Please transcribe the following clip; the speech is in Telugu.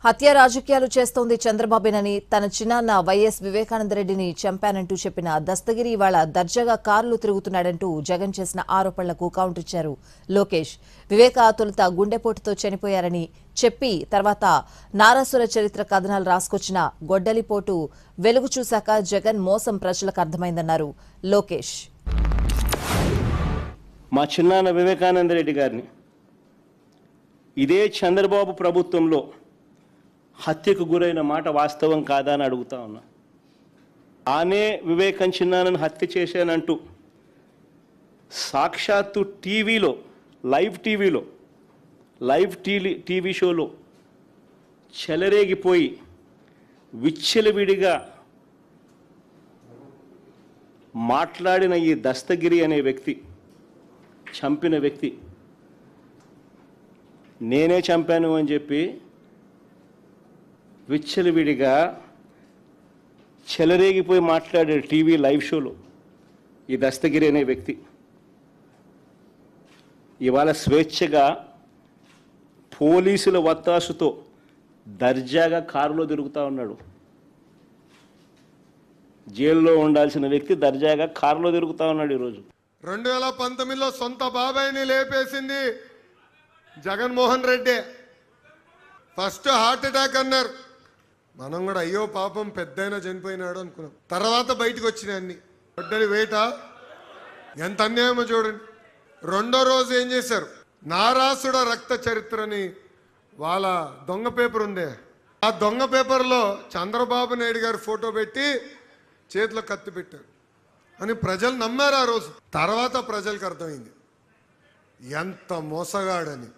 హత్య రాజకీయాలు చేస్తోంది చంద్రబాబేనని తన చిన్నాన్న వైఎస్ వివేకానందరెడ్డిని చంపానంటూ చెప్పిన దస్తగిరి ఇవాళ దర్జాగా కార్లు తిరుగుతున్నాడంటూ జగన్ చేసిన ఆరోపణలకు కౌంటర్ ఇచ్చారు లోకేష్. వివేక తొలుత గుండెపోటుతో చనిపోయారని చెప్పి తర్వాత నారాసుర చరిత్ర కథనాలు రాసుకొచ్చిన గొడ్డలిపోటు వెలుగు చూశాక జగన్ మోసం ప్రజలకు అర్థమైందన్నారు లోకేష్. మా చిన్నాన్న వివేకానందరెడ్డి గారిని ఇదే చంద్రబాబు ప్రభుత్వంలో హత్యకు గురైన మాట వాస్తవం కాదా అని అడుగుతా ఉన్నా. ఆనే వివేకం చిన్నానని హత్య చేశానంటూ సాక్షాత్తు టీవీలో లైవ్ టీవీ షోలో చెలరేగిపోయి విచ్చలవిడిగా మాట్లాడిన ఈ దస్తగిరి అనే వ్యక్తి, చంపిన వ్యక్తి, నేనే చంపాను అని చెప్పి విచ్చలవిడిగా చెలరేగిపోయి మాట్లాడే టీవీ లైవ్ షోలో ఈ దస్తగిరి అనే వ్యక్తి ఇవాళ స్వేచ్ఛగా పోలీసుల వత్తాసుతో దర్జాగా కారులో తిరుగుతూ ఉన్నాడు. జైల్లో ఉండాల్సిన వ్యక్తి దర్జాగా కారులో తిరుగుతూ ఉన్నాడు. ఈరోజు 2019లో సొంత బాబాయిని లేపేసింది Jaganmohan Reddy. First heart attack అన్నారు, మనం కూడా అయ్యో పాపం పెద్దయినా చనిపోయినాడు అనుకున్నాం. తర్వాత బయటకు వచ్చినాయి అన్ని. గొడ్డలి వేట ఎంత అన్యాయమో చూడండి. రెండో రోజు ఏం చేశారు, నారాసుడ రక్త చరిత్రని వాళ్ళ దొంగ పేపర్ ఉందే, ఆ దొంగ పేపర్లో చంద్రబాబు నాయుడు గారి ఫోటో పెట్టి చేతిలో కత్తి పెట్టారు అని ప్రజలు నమ్మారు ఆ రోజు. తర్వాత ప్రజలకు అర్థమైంది ఎంత మోసగాడని.